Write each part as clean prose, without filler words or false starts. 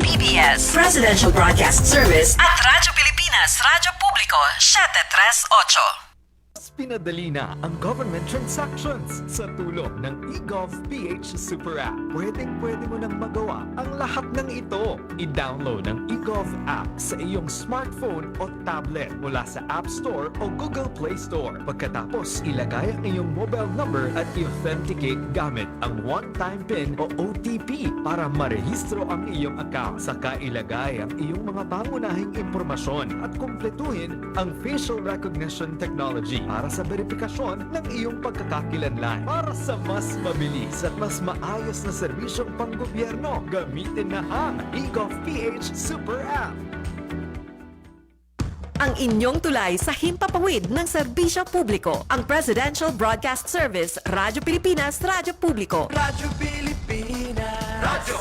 PBS, Presidential Broadcast Service at Radyo Pilipinas, Radyo Publiko, 738. Pinadali na ang government transactions sa tulong ng eGov.ph Super App. Pwede mo nang magawa ang lahat ng ito. I-download ang eGov app sa iyong smartphone o tablet mula sa App Store o Google Play Store. Pagkatapos, ilagay ang iyong mobile number at i-authenticate gamit ang one-time PIN o OTP para marehistro ang iyong account. Saka ilagay ang iyong mga pangunahing impormasyon at kumpletuhin ang facial recognition technology para sa verifikasyon ng iyong pagkakakilanlan. Para sa mas mabilis at mas maayos na serbisyong panggobyerno, gamitin na ang eGov.ph Super App. Ang inyong tulay sa himpapawid ng serbisyo publiko. Ang Presidential Broadcast Service, Radyo Pilipinas, Radyo Publiko. Radyo Pilipinas. Radyo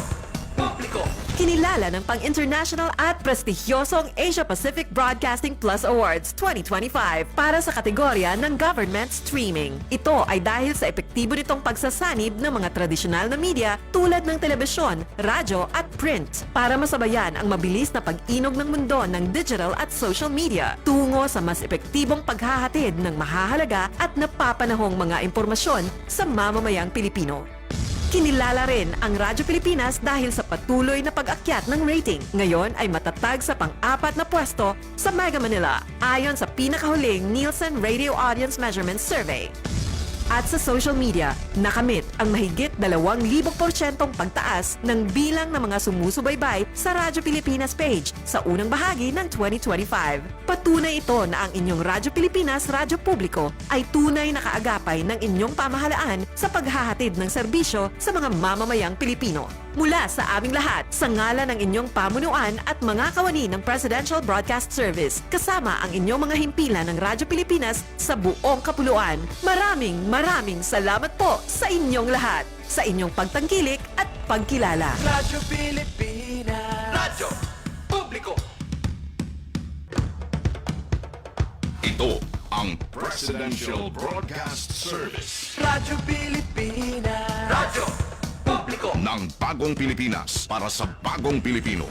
Publiko. Kinilala ng pang-international at prestigyosong Asia-Pacific Broadcasting Plus Awards 2025 para sa kategorya ng Government Streaming. Ito ay dahil sa epektibo nitong pagsasanib ng mga tradisyonal na media tulad ng telebisyon, radyo at print para masabayan ang mabilis na pag-inog ng mundo ng digital at social media tungo sa mas epektibong paghahatid ng mahahalaga at napapanahong mga impormasyon sa mamamayang Pilipino. Kinilala rin ang Radyo Pilipinas dahil sa patuloy na pag-akyat ng rating. Ngayon ay matatag sa pang-4 na pwesto sa Mega Manila ayon sa pinakahuling Nielsen Radio Audience Measurement Survey. At sa social media, nakamit ang mahigit 2,000% pagtaas ng bilang ng mga sumusubaybay sa Radyo Pilipinas page sa unang bahagi ng 2025. Patunay ito na ang inyong Radyo Pilipinas, Radyo Publiko ay tunay na kaagapay ng inyong pamahalaan sa paghahatid ng serbisyo sa mga mamamayang Pilipino. Mula sa aming lahat, sa ngalan ng inyong pamunuan at mga kawani ng Presidential Broadcast Service, kasama ang inyong mga himpilan ng Radyo Pilipinas sa buong kapuluan. Maraming salamat po sa inyong lahat, sa inyong pagtangkilik at pagkilala. Radyo Pilipinas. Radyo Publiko. Ito ang Presidential Broadcast Service Radyo Pilipinas. Radyo Publiko. ng Bagong Pilipinas para sa Bagong Pilipino.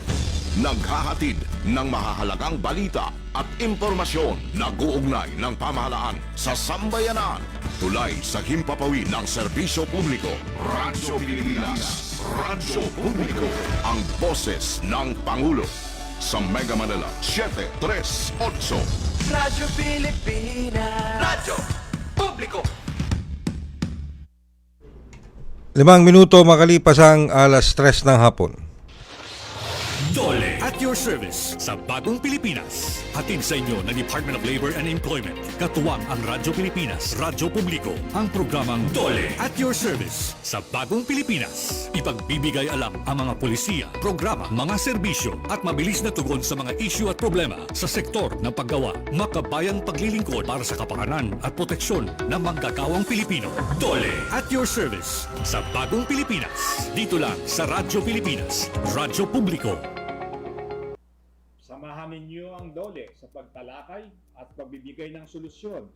Naghahatid ng mahahalagang balita at impormasyon na guugnay ng pamahalaan sa sambayanan. Tulay sa himpapawid ng serbisyo publiko. Radyo Pilipinas. Radyo Publiko. Ang boses ng Pangulo. Sa Mega Manila, 738. Radyo Pilipinas. Radyo Publiko. 5 minuto makalipas ang alas 3 ng hapon. Dole at your service sa Bagong Pilipinas. Hatid sa inyo ng Department of Labor and Employment. Katuwang ang Radyo Pilipinas, Radyo Publiko. Ang programang Dole at your service sa Bagong Pilipinas. Ipagbibigay alam ang mga polisiya, programa, mga serbisyo at mabilis na tugon sa mga isyu at problema sa sektor ng paggawa. Makabayang paglilingkod para sa kapakanan at proteksyon ng manggagawang Pilipino. Dole at your service sa Bagong Pilipinas. Dito lang sa Radyo Pilipinas, Radyo Publiko. Samahan ninyo ang DOLE sa pagtalakay at pagbibigay ng solusyon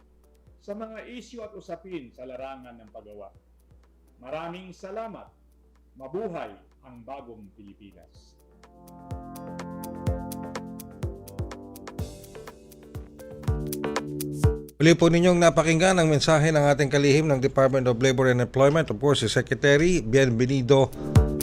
sa mga isyu at usapin sa larangan ng paggawa. Maraming salamat. Mabuhay ang Bagong Pilipinas. Muli po ninyong napakinggan ang mensahe ng ating kalihim ng Department of Labor and Employment, of course, si Secretary Bienvenido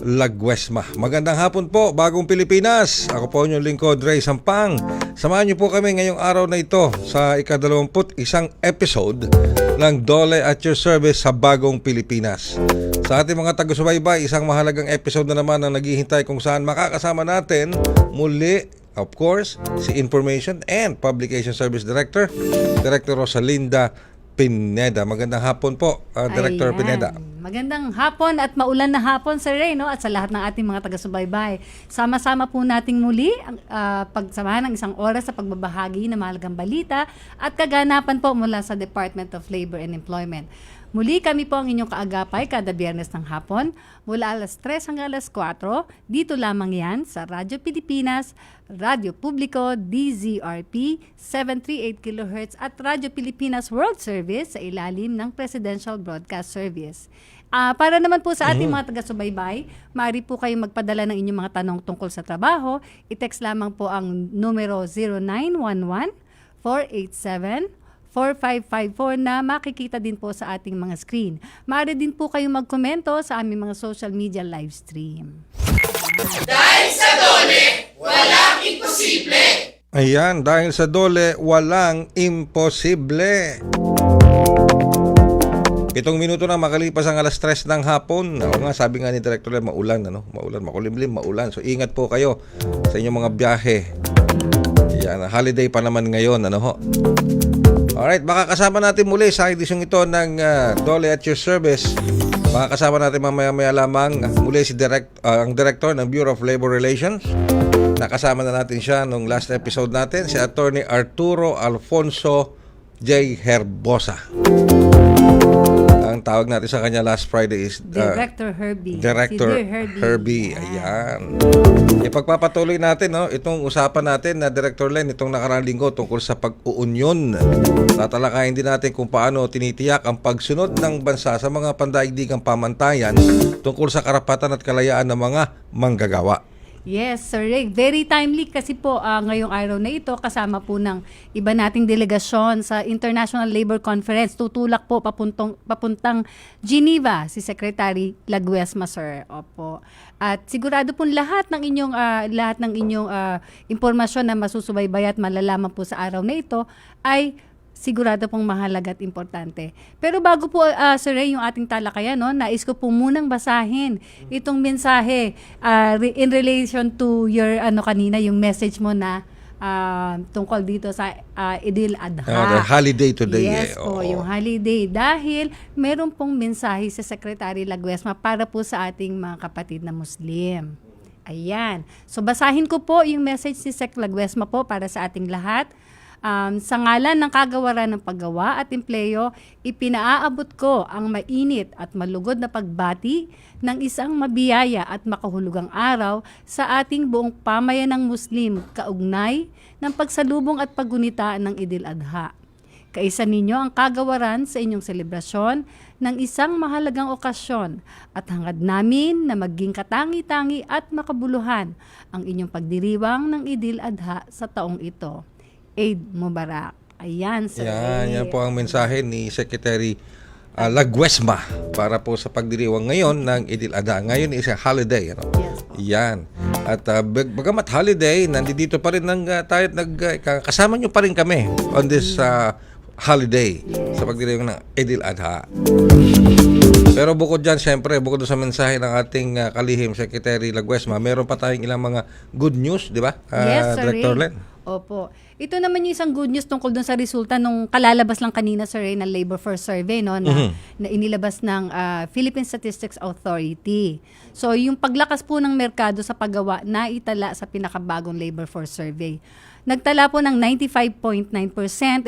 Laguesma. Magandang hapon po, Bagong Pilipinas. Ako po inyong lingkod, Ray Sampang. Samahan niyo po kami ngayong araw na ito sa ika-21 episode ng Dole at your service sa Bagong Pilipinas. Sa ating mga taga-subaybay, isang mahalagang episode na naman ang naghihintay kung saan makakasama natin muli, of course, si Information and Publication Service Director, Director Rosalinda Pineda. Magandang hapon po, Director Ayan. Pineda. Magandang hapon at maulan na hapon, Sir Ray, no? At sa lahat ng ating mga taga-subaybay. Sama-sama po nating muli ang pagsamahan ng isang oras sa pagbabahagi ng mahalagang balita at kaganapan po mula sa Department of Labor and Employment. Muli kami po ang inyong kaagapay kada Biyernes ng hapon mula alas 3 hanggang alas 4. Dito lamang yan sa Radyo Pilipinas, Radyo Publiko, DZRP, 738 kHz at Radyo Pilipinas World Service sa ilalim ng Presidential Broadcast Service. Para naman po sa ating mga taga-subaybay, maaari po kayong magpadala ng inyong mga tanong tungkol sa trabaho. I-text lamang po ang numero 0911-487-4554 na makikita din po sa ating mga screen. Maaari din po kayong magkomento sa aming mga social media live stream. Ayan, dahil sa dole, walang imposible. 7 minuto na makalipas ang 3:00 ng hapon. Oo nga, sabi nga ni Director Len, maulan, maulan, makulimlim, maulan. So ingat po kayo sa inyong mga biyahe. Yan, holiday pa naman ngayon, Alright, makakasama natin muli sa edisyong ito ng Dole at Your Service. Makakasama natin mamaya-maya lamang muli si ang Director ng Bureau of Labor Relations. Nakasama na natin siya nung last episode natin, si Attorney Arturo Alfonso J. Herbosa. Ang tawag natin sa kanya last Friday is Director Herbie. Director Si Dear Herbie. Ayan. Ipagpapatuloy natin itong usapan natin na Director Len itong nakaraang linggo tungkol sa pag-uunyon. Tatalakayin din natin kung paano tinitiyak ang pagsunod ng bansa sa mga pandaigdigang pamantayan tungkol sa karapatan at kalayaan ng mga manggagawa. Yes, Sir Ray. Very timely kasi po ngayong araw na ito kasama po ng iba nating delegasyon sa International Labor Conference. Tutulak po papuntang Geneva si Secretary Laguesma, Sir. Opo. At sigurado po lahat ng inyong impormasyon na masusubaybay at malalaman po sa araw na ito ay sigurado pong mahalaga at importante. Pero bago po, Sir Ray, yung ating talakayan, nais ko po munang basahin itong mensahe in relation to your, kanina, yung message mo na tungkol dito sa Idil Adha. Holiday today. Yes po, yung holiday. Dahil meron pong mensahe sa Secretary Laguesma para po sa ating mga kapatid na Muslim. Ayan. So, basahin ko po yung message ni Sec Laguesma po para sa ating lahat. Sa ngalan ng kagawaran ng paggawa at empleyo, ipinaaabot ko ang mainit at malugod na pagbati ng isang mabiyaya at makahulugang araw sa ating buong pamayanang Muslim kaugnay ng pagsalubong at paggunita ng Idil Adha. Kaisa ninyo ang kagawaran sa inyong selebrasyon ng isang mahalagang okasyon at hangad namin na maging katangi-tangi at makabuluhan ang inyong pagdiriwang ng Idil Adha sa taong ito. Eid Mubarak. Ayan, Sir. Yan po ang mensahe ni Secretary Laguesma para po sa pagdiriwang ngayon ng Idil Adha. Ngayon is a holiday. Yes po. Yan. At bagamat holiday, nandito pa rin tayo kasama nyo pa rin kami on this holiday sa pagdiriwang ng Idil Adha. Pero bukod dyan, syempre, bukod sa mensahe ng ating kalihim Secretary Laguesma, meron pa tayong ilang mga good news, di ba? Yes, Sir Director Ray. Len. Opo. Ito naman yung isang good news tungkol dun sa resulta nung kalalabas lang kanina, Sir Ray, ng Labor Force Survey, na inilabas ng Philippine Statistics Authority. So, yung paglakas po ng merkado sa paggawa na itala sa pinakabagong Labor Force Survey. Nagtala po ng 95.9%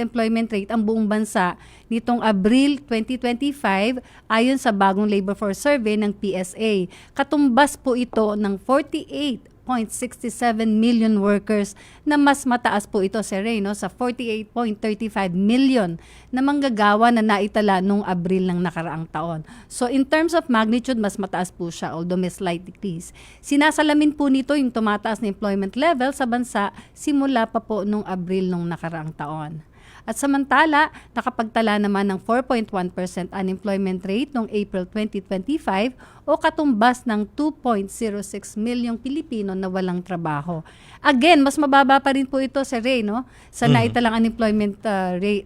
employment rate ang buong bansa nitong Abril 2025 ayon sa bagong Labor Force Survey ng PSA. Katumbas po ito ng 48.67 million workers na mas mataas po ito, Sir Ray, sa 48.35 million na manggagawa na naitala noong Abril ng nakaraang taon. So in terms of magnitude, mas mataas po siya, although may slight decrease. Sinasalamin po nito yung tumataas na employment level sa bansa simula pa po noong Abril nung nakaraang taon. At samantala, nakapagtala naman ng 4.1% unemployment rate noong April 2025 o katumbas ng 2.06 milyong Pilipino na walang trabaho. Again, mas mababa pa rin po ito, Sir Ray, sa naitalang unemployment rate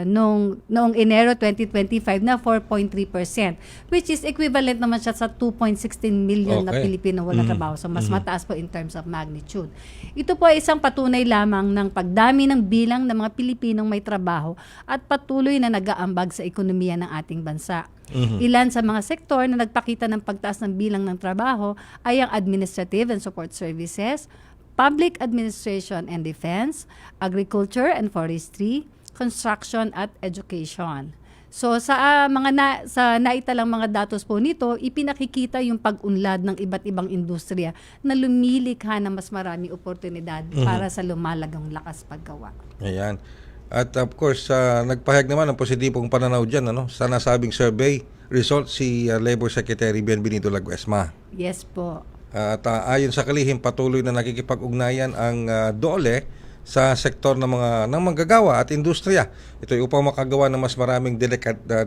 noong Enero 2025 na 4.3%, which is equivalent naman siya sa 2.16 million na Pilipino walang trabaho. So mas mataas po in terms of magnitude. Ito po ay isang patunay lamang ng pagdami ng bilang ng mga Pilipinong may trabaho at patuloy na nag-aambag sa ekonomiya ng ating bansa. Ilan sa mga sektor na nagpakita ng pagtaas ng bilang ng trabaho ay ang administrative and support services, public administration and defense, agriculture and forestry, construction at education. So sa sa naitalang mga datos po nito, ipinakikita yung pag-unlad ng iba't ibang industriya na lumilikha ng mas maraming oportunidad para sa lumalagang lakas paggawa. Ayan. At of course, nagpahayag naman ng positibong pananaw dyan sa nasabing survey result si Labor Secretary Bienvenido Laguesma. Yes po. At ayon sa kalihim, patuloy na nakikipag-ugnayan ang DOLE sa sektor ng manggagawa at industriya. Ito ay upang makagawa ng mas maraming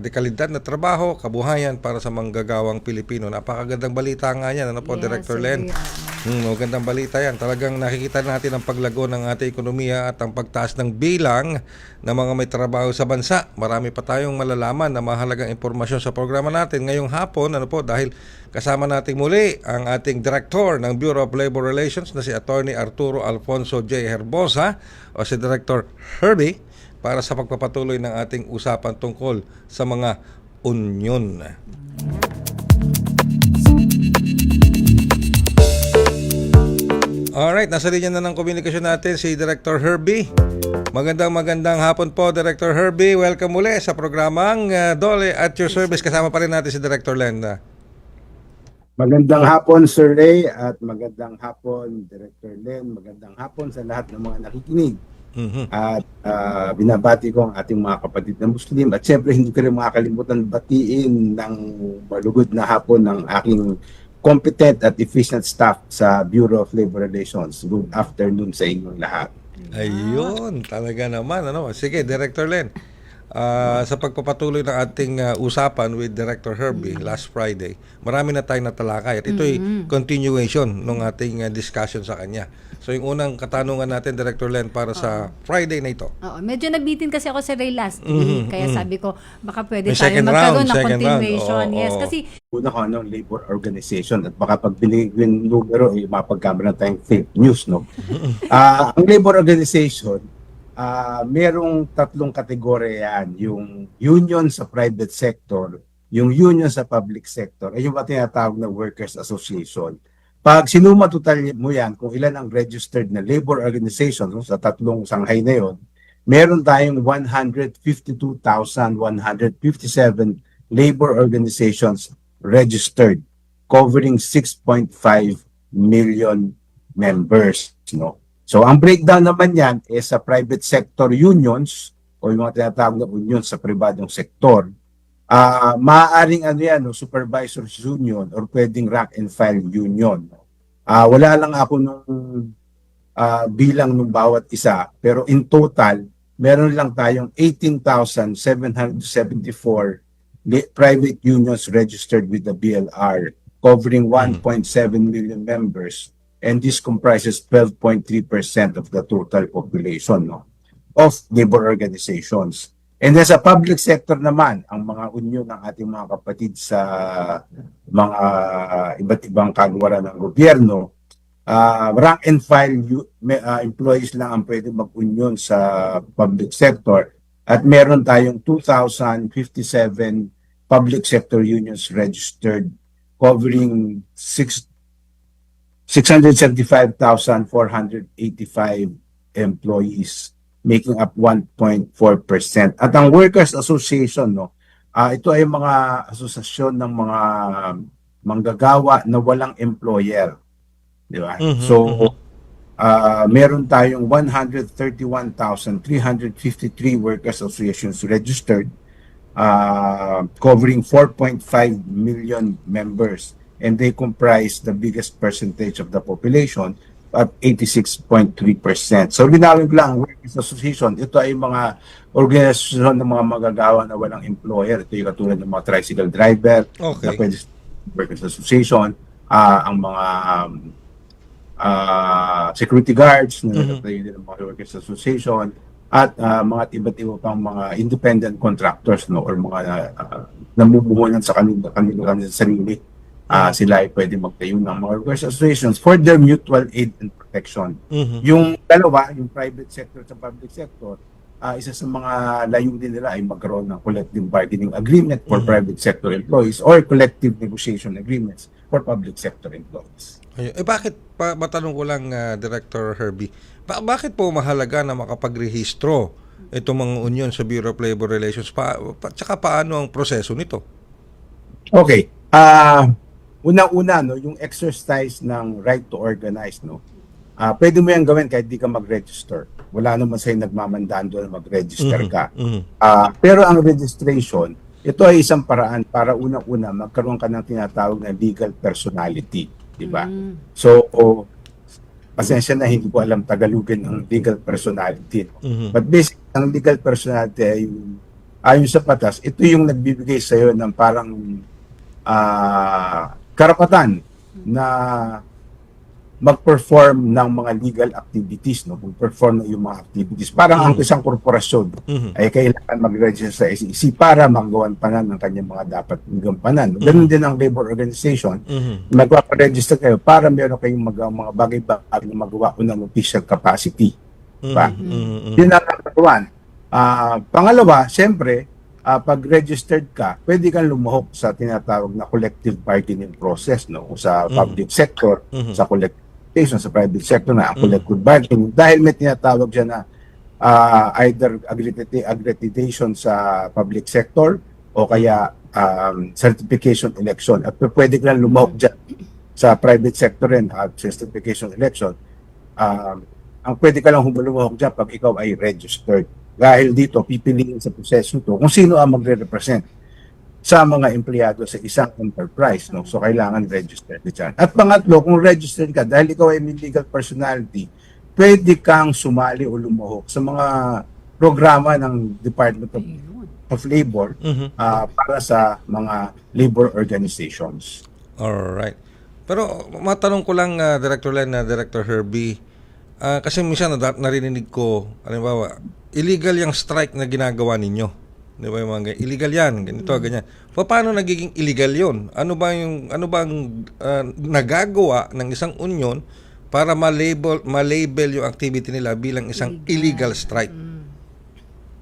dekalidad na trabaho, kabuhayan para sa manggagawang Pilipino. Napakagandang balita nga yan. Ano po, Yes, Director sir. Len? Magandang balita yan. Talagang nakikita natin ang paglago ng ating ekonomiya at ang pagtaas ng bilang ng mga may trabaho sa bansa. Marami pa tayong malalaman na mahalagang impormasyon sa programa natin ngayong hapon. Ano po, dahil kasama natin muli ang ating Director ng Bureau of Labor Relations na si Attorney Arturo Alfonso J. Herbosa o si Director Herbie para sa pagpapatuloy ng ating usapan tungkol sa mga union. Alright, nasa linya na ng komunikasyon natin si Director Herbie. Magandang hapon po, Director Herbie. Welcome muli sa programang DOLE at your service. Kasama pa rin natin si Director Len. Magandang hapon, Sir Ray, at magandang hapon, Director Len. Magandang hapon sa lahat ng mga nakikinig. At binabati ko ang ating mga kapatid na Muslim. At syempre, hindi ko rin makakalimutan batiin ng malugod na hapon ng aking competent at efficient staff sa Bureau of Labor Relations. Good afternoon sa inyong lahat. Ayun, talaga naman. Sige, Director Len. Sa pagpapatuloy ng ating usapan with Director Herbie last Friday, marami na tayong natalakay at ito'y continuation ng ating discussion sa kanya. So yung unang katanungan natin, Director Len, para sa Friday na ito. Oo, medyo nabitin kasi ako sa Ray last week. Kaya sabi ko, baka pwede May tayo second magkaroon round, ng second continuation. round. Oo, Yes, oo. kasi Una ko ano, labor organization at baka pag binigay yung numero, mapagkamera tayong fake news, no? Ang labor organization, merong tatlong kategorya yan. Yung union sa private sector, yung union sa public sector, ay yung tinatawag na workers association. Pag sinuma total mo yan, kung ilan ang registered na labor organization sa tatlong sanghay na yon, meron tayong 152,157 labor organizations registered, covering 6.5 million members. No? So ang breakdown naman yan is sa private sector unions o yung mga tinatawag na union sa pribadong sektor. Maaaring supervisors union or pwedeng rank and file union. Wala lang ako nung bilang ng bawat isa, pero in total, meron lang tayong 18,774 private unions registered with the BLR, covering 1.7 million members, and this comprises 12.3% of the total population of labor organizations. And then sa public sector naman, ang mga union ng ating mga kapatid sa mga iba't ibang kagawaran ng gobyerno, rank and file employees lang ang pwede mag-union sa public sector. At meron tayong 2,057 public sector unions registered, covering 675,485 employees, making up 1.4%. At ang Workers Association, ito ay mga asosasyon ng mga manggagawa na walang employer. Di ba? Meron tayong 131,353 workers associations registered, covering 4.5 million members, and they comprise the biggest percentage of the population at 86.3%. So linawin ko lang, workers association, ito ay mga organisasyon ng mga magagawa na walang employer. Ito yung katulad ng mga tricycle driver, Okay. na pwede sa workers association, ang mga security guards na nagtayo din ng mga workers association, at mga iba't iba pang mga independent contractors or mga namumuhunan sa kanilang sarili. Sila ay pwede magtayo ng mga workers associations for their mutual aid and protection. Yung dalawa, yung private sector sa public sector, isa sa mga layunin nila ay magkaroon ng collective bargaining agreement for private sector employees or collective negotiation agreements for public sector employees. Bakit, matanong ko lang, Director Herbie, bakit po mahalaga na makapagrehistro itong mga union sa Bureau of Labor Relations? Tsaka paano ang proseso nito? Okay. Una-una, yung exercise ng right to organize, pwede mo yan gawin kahit di ka mag-register. Wala naman sa'yo nagmamandaan doon na mag-register ka. Pero ang registration, ito ay isang paraan para unang-una magkaroon ka ng tinatawag na legal personality, di ba? So, pasensya na hindi ko alam Tagalogin ng legal personality. But basically, ang legal personality ay ayon sa batas, ito yung nagbibigay sa iyo ng parang karapatan na mag-perform ng mga legal activities, no? Mag-perform ng yung mga activities. Parang ang isang korporasyon ay kailangan mag-register sa SEC para magampanan ng kanyang mga dapat gampanan. Ganun din ang labor organization. Magpaparegister kayo para meron kayong mga bagay-bagay na magawa ko ng official capacity. Diba? Yun ang katuan. Pangalawa, siyempre, pag registered ka, pwede kang lumuhok sa tinatawag na collective bargaining process, no? Sa public sector, sa collective sa private sector na ang collective bargaining, dahil may tinatawag dyan na either accreditation sa public sector o kaya certification election. At pwede ka lang lumahok dyan sa private sector rin at certification election. Ang pwede ka lang lumahok dyan pag ikaw ay registered. Dahil dito, pipiliin sa proseso to kung sino ang magre-represent sa mga empleyado sa isang enterprise, no? So, kailangan registered ka dyan. At pangatlo, kung registered ka, dahil ikaw ay may legal personality, pwede kang sumali o lumahok sa mga programa ng Department of Labor para sa mga labor organizations. Alright. Pero matanong ko lang, Director Len, Director Herbie, kasi minsan narinig ko, halimbawa, illegal yung strike na ginagawa ninyo. Di ba yung mga illegal yan, ganito, ganyan. Paano nagiging illegal yon? Ano bang nagagawa ng isang union para ma-label yung activity nila bilang isang illegal strike?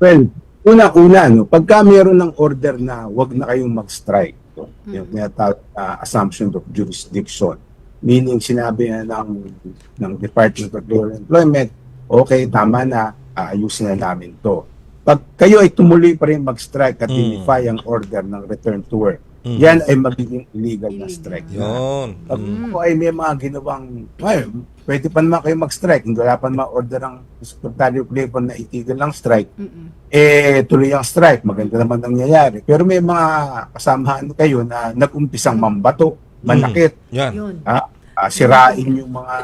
Well, una-una, no, pagka mayroon ng order na wag na kayong mag-strike, no, yung tinatawag na assumption of jurisdiction, meaning sinabi na ng Department of Labor and Employment, okay, tama na, ayusin na namin to. Pag kayo ay tumuloy pa rin mag-strike at defy ang order ng return to work, yan ay magiging illegal na strike. Yun. Pag ay may mga ginawang, pwede pa naman kayo mag-strike, hindi wala pa naman order ng Secretary of Labor na itigil lang strike, tuloy ang strike, maganda naman nangyayari. Pero may mga kasamahan kayo na nag-umpisang mambato, manakit, sirain yung mga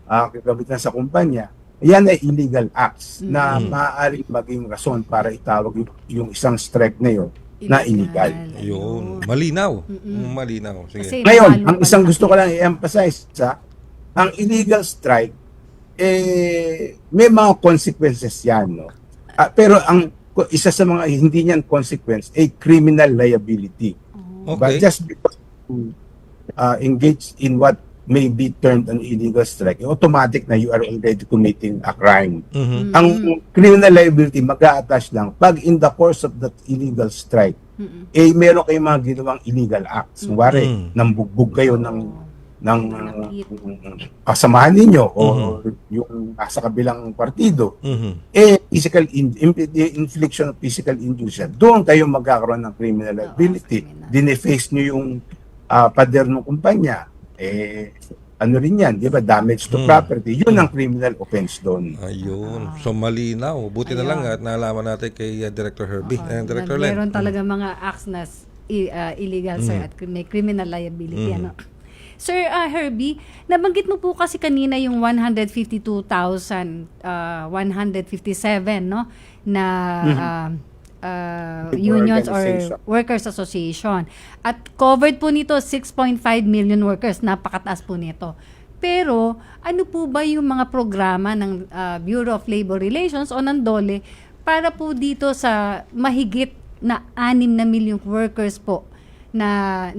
kagamitan sa kumpanya. Yan ay illegal acts na maaaring maging rason para itawag yung isang strike na yun na illegal. Yun. Malinaw. Malinaw. Sige. Ngayon, ang isang gusto ko lang i-emphasize ang illegal strike, may mga consequences yan. No? Pero ang isa sa mga hindi niyan consequence ay criminal liability. Okay. But just because you engage in what may be termed an illegal strike, automatic na you are already committing a crime. Ang criminal liability mag-a-attach lang pag in the course of that illegal strike, meron kayong mga ginawang illegal acts. Wari, nambugbog kayo ng kasamahan ninyo o yung nasa kabilang partido, physical infliction of physical injury, doon kayo magkakaroon ng criminal liability. Dineface nyo yung pader ng kumpanya, ano rin yan, di ba? Damage to property. Yun ang criminal offense doon. Ayun. So, malinaw. Buti na lang at nalaman natin kay Director Herbie. Director Len. Meron talaga mga acts na illegal, sir, at may criminal liability. Ano? Sir Herbie, nabanggit mo po kasi kanina yung 152,157, no? Na unions or workers association. At covered po nito 6.5 million workers. Napakataas po nito. Pero ano po ba yung mga programa ng Bureau of Labor Relations o ng DOLE para po dito sa mahigit na 6 na milyong workers po na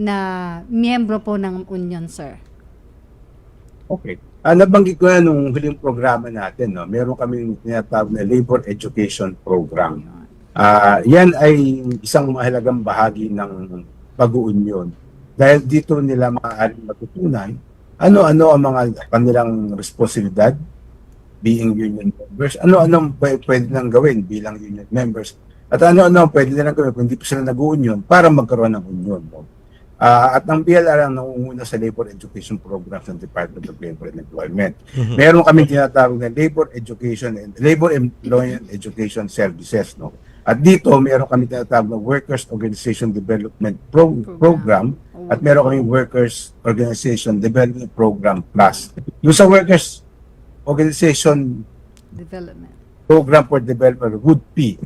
miyembro po ng union, sir? Okay. Nabanggit ko na nung huling programa natin, no? Meron kaming tinatawag na Labor Education Program. Yan ay isang mahalagang bahagi ng pag-uunyon. Dahil dito nila maaaring matutunan ano-ano ang mga kanilang responsibilidad being union members, ano-ano pwede nang gawin bilang union members, at ano-ano pwede nilang gawin kung hindi pa sila nag-uunyon para magkaroon ng union. No? At ang BLR ang nangunguna sa labor education programs ng Department of Labor and Employment. Meron kami tinatawag na Labor Education and Labor Employment Education Services. No? At dito, meron kami tinatawag na Workers Organization Development Program at meron kami Workers Organization Development Program Plus. Yung sa Workers Organization Development. Program for Development, WOODP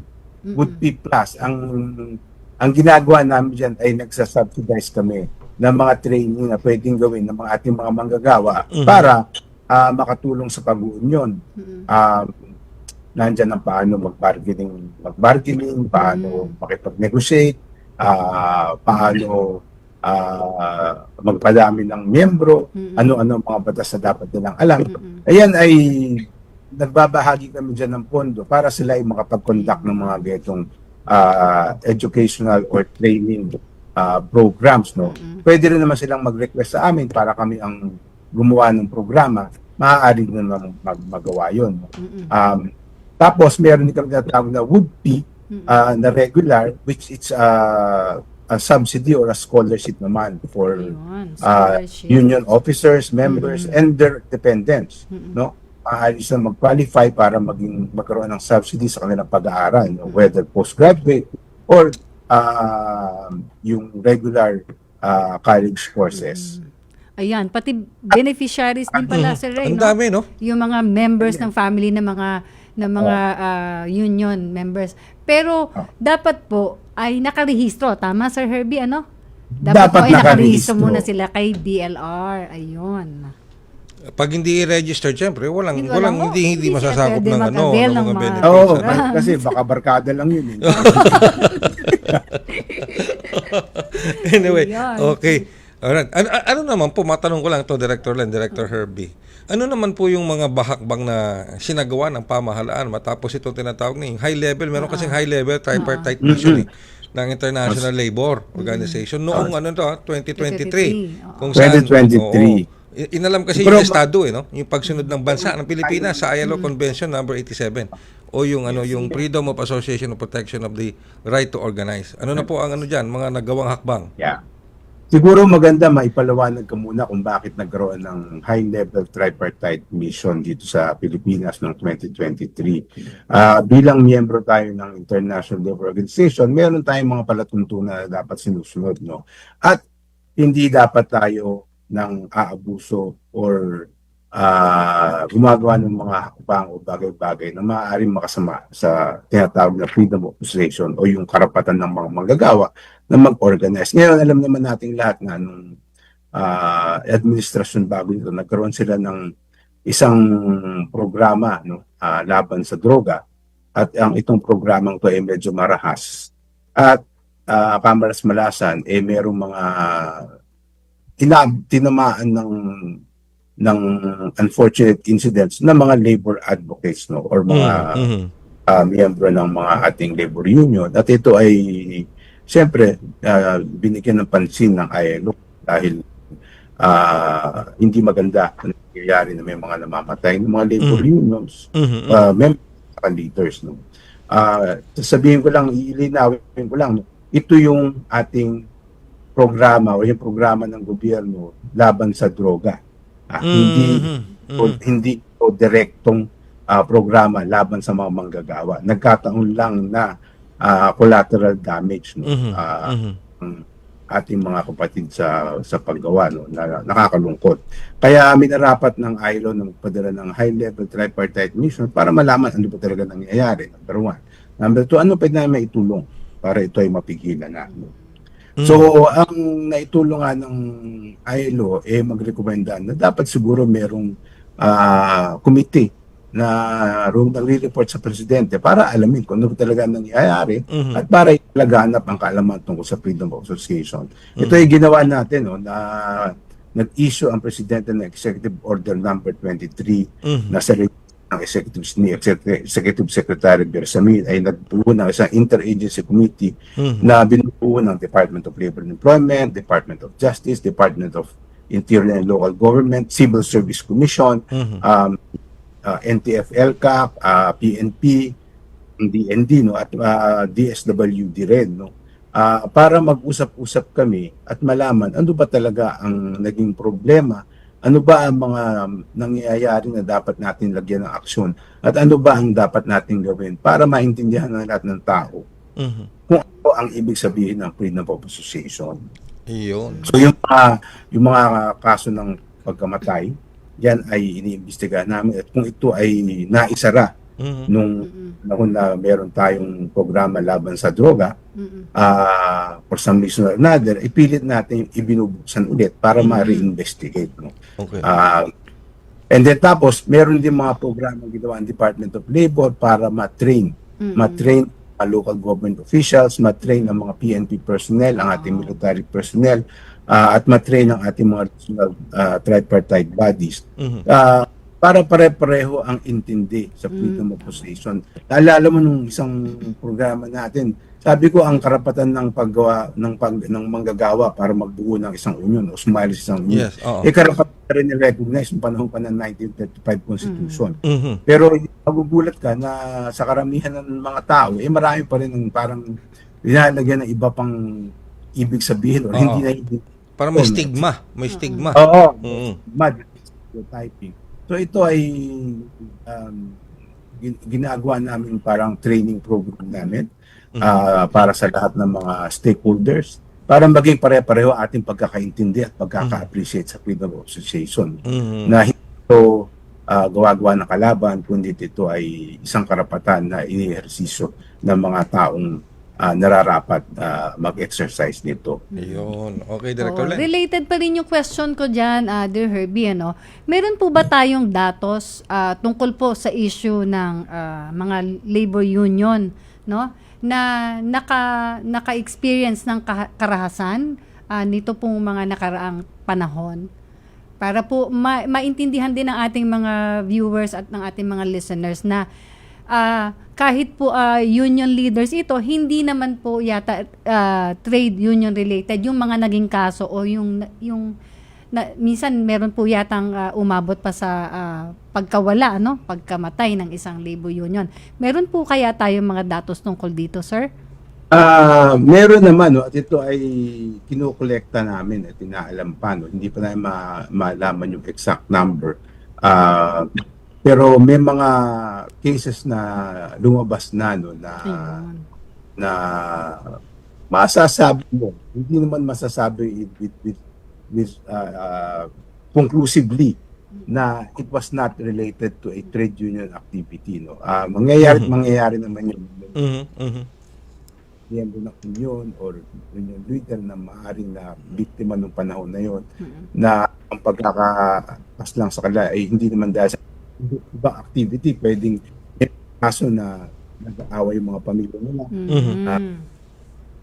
Plus, ang ginagawa namin dyan ay nagsasubsidize kami ng mga training na pwedeng gawin ng mga ating mga manggagawa para makatulong sa pag-uunyon. Nandyan ang paano mag-bargaining, paano makipag-negotiate, paano magpadami ng miyembro, ano-ano mga batas na dapat nilang alam. Ayan ay nagbabahagi kami dyan ng pondo para sila ay makapag-conduct ng mga getong educational or training programs. No? Pwede rin naman silang mag-request sa amin para kami ang gumawa ng programa. Maaari naman magawa yun. No? Tapos, meron din kami tinatawag na WOODP na regular, which it's a subsidy or a scholarship naman for union officers, members, and their dependents. No? Maaari silang mag-qualify para magkaroon ng subsidy sa kanilang pag-aaral, no? Whether postgraduate or yung regular college courses. Ayan, pati beneficiaries din pala, Sir Ray, Ang no? dami, no? Yung mga members ng family ng mga union members. Pero dapat po ay nakarehistro. Tama, Sir Herbie, ano? Dapat po ay nakarehistro muna sila kay BLR. Ayun. Pag hindi i-register, syempre, hindi masasakop pwede ng mag-avail ng mga mga- benefits. Oo, ano? kasi baka barkada lang yun. Anyway, Ayan. okay. Alright. Ano naman po, matanong ko lang to Director Len, Director Herbie. Ano naman po yung mga bahakbang na sinagawa ng pamahalaan matapos itong tinatawag na yung high level, meron kasing high level tripartite mission ng International Labor Organization noong 2023. Kung saan, 2023. Inalam kasi Pero, yung estado no, yung pagsunod ng bansa ng Pilipinas sa ILO Convention number 87 o yung yung Freedom of Association of Protection of the Right to Organize. Ano na po ang diyan, mga nagawang hakbang? Yeah. Siguro maganda maipaliwanag ka muna kung bakit nagkaroon ng high-level tripartite mission dito sa Pilipinas noong 2023. Bilang miyembro tayo ng International Labor Organization, meron tayong mga palatuntunan na dapat sinusunod. No? At hindi dapat tayo ng aabuso or gumagawa ng mga hakbang o bagay-bagay na maaaring makasama sa tinatawag na freedom of association o yung karapatan ng mga manggagawa na mag-organize. Ngayon, alam naman nating lahat na nung administrasyon bago ito, nagkaroon sila ng isang programa laban sa droga at ang itong programang to ay medyo marahas. At kamalas malasan, merong mga tinamaan ng unfortunate incidents ng mga labor advocates or mga miyembro ng mga ating labor union. At ito ay siyempre binigyan ng pansin ng ILO dahil hindi maganda na nangyayari na may mga namamatay ng mga labor unions, members leaders. Sasabihin ko lang, ilinawin ko lang, ito yung ating programa o yung programa ng gobyerno laban sa droga. Hindi o direktong programa laban sa mga manggagawa. Nagkataon lang na collateral damage ating mga kapatid sa paggawa na nakakalungkot. Kaya minarapat ng ILO ng padala ng high-level tripartite mission para malaman ano ba talaga nangyayari. Number one. Number two, ano pwede namin maitulong para ito ay mapigilan na. So, ang naitulong nga ng ILO magrekomenda na dapat siguro merong committee na nagre-report sa presidente para alamin kung ano talaga nangyayari at para ilaganap ang kaalaman tungkol sa freedom of association. Ito ay ginawa natin na nag-issue ang presidente ng Executive Order number 23 na sa ng Executive Secretary Bersamin ay nagbuo ng isang interagency committee na binubuo ng Department of Labor and Employment, Department of Justice, Department of Interior and Local Government, Civil Service Commission, NTF-ELCAC, PNP, DND at DSWD rin para mag-usap-usap kami at malaman ano ba talaga ang naging problema ano ba ang mga nangyayari na dapat natin lagyan ng aksyon at ano ba ang dapat natin gawin para maintindihan ng lahat ng tao kung ano ang ibig sabihin ng freedom of association. Iyon. So yung mga kaso ng pagkamatay, yan ay iniimbestigahan namin at kung ito ay naisara nung panahon na meron tayong programa laban sa droga, for some reason or another, ipilit natin ibinubuksan ulit para ma-reinvestigate. No? Okay. And then tapos, meron din mga programa ginawa ang Department of Labor para ma-train ang local government officials, ma-train ang mga PNP personnel, ang ating military personnel, at ma-train ang ating mga regional tripartite bodies. Para pare-pareho ang intindi sa freedom of association. Naalala mo nung isang programa natin, sabi ko ang karapatan ng paggawa ng manggagawa para magbuo ng isang union o sumali sa isang union. Yes, oo. Karapatan rin ni-recognize yung panahon pa ng 1935 Constitution. Pero magugulat ka na sa karamihan ng mga tao, marami pa rin ng parang linalagyan ng iba pang ibig sabihin o hindi na hindi. Para may stigma. May stigma. Oo. Stereotyping. So ito ay ginagawa namin parang training program namin para sa lahat ng mga stakeholders para maging pare-pareho ating pagkakaintindi at pagkaka-appreciate sa freedom of association. Na hindi ito gawa-gawa ng kalaban, kundi ito ay isang karapatan na inihersisyo ng mga taong nararapat mag-exercise nito. Ayun. Okay, Director Len. Related pa rin yung question ko dyan, Dear Herbie, ano? Meron po ba tayong datos tungkol po sa issue ng mga labor union, no? Na naka-experience ng karahasan nito pong mga nakaraang panahon? Para po maintindihan din ng ating mga viewers at ng ating mga listeners na kahit po union leaders ito, hindi naman po yata trade union related yung mga naging kaso o minsan meron po yatang umabot pa sa pagkawala, no? Pagkamatay ng isang labor union. Meron po kaya tayong mga datos tungkol dito, sir? Meron naman, no? At ito ay kinukolekta namin at inaalam pa, no? Hindi pa namin malaman yung exact number. Pero may mga cases na lumabas na, no, na masasabi mo, hindi naman masasabi with conclusively na it was not related to a trade union activity, no. Mangyayari naman yung miyembro ng union or union leader na maaaring na biktima ng panahon na yon na ang pagkakapas lang sa kanila ay hindi naman dahil sa ibang activity, pwedeng kaso na nag-aaway yung mga pamilya nila,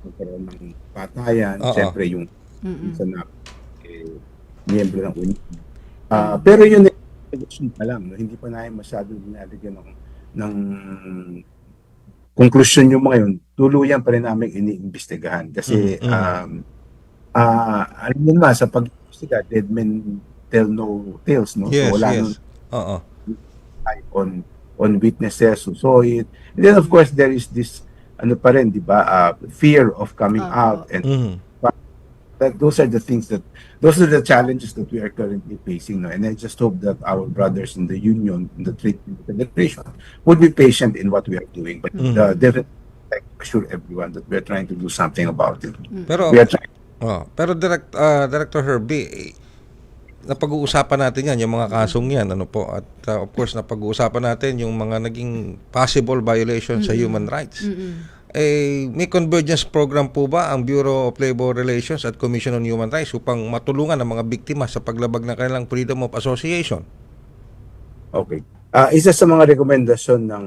magkaroon ng patayan, siyempre yung isa na miyembro ng union. Pero yun pa lang, no? Hindi pa namin masyadong dinalagyan ng conclusion yung mga yun. Tuluyan pa rin namin iniimbestigahan kasi alam mo naman sa pag-imbestiga, dead men tell no tales, no? Yes, so wala yes. on witnesses who saw it. And then of course there is this pa rin, di ba, fear of coming out, and those are the challenges that we are currently facing now. And I just hope that our brothers in the union, in the trade federation, would be patient in what we are doing. But definitely I assure everyone that we are trying to do something about it. Pero We are trying. pero Director Herbie, napag-uusapan natin yan, yung mga kasong yan, ano po, at of course napag-uusapan natin yung mga naging possible violations sa human rights. May convergence program po ba ang Bureau of Labor Relations at Commission on Human Rights upang matulungan ang mga biktima sa paglabag ng kanilang freedom of association? Okay. Isa sa mga rekomendasyon ng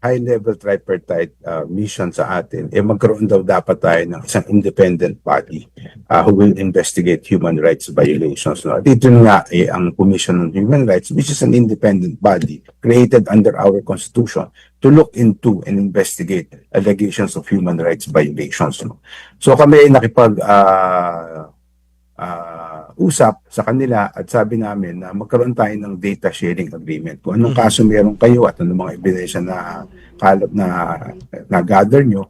high-level tripartite mission sa atin, magkaroon daw dapat tayo ng isang independent body who will investigate human rights violations. No? At ito nga ang Commission on Human Rights, which is an independent body created under our Constitution to look into and investigate allegations of human rights violations. No? So kami usap sa kanila at sabi namin na magkaroon tayo ng data sharing agreement. Kung anong kaso meron kayo at anong mga ebidensya na gather nyo,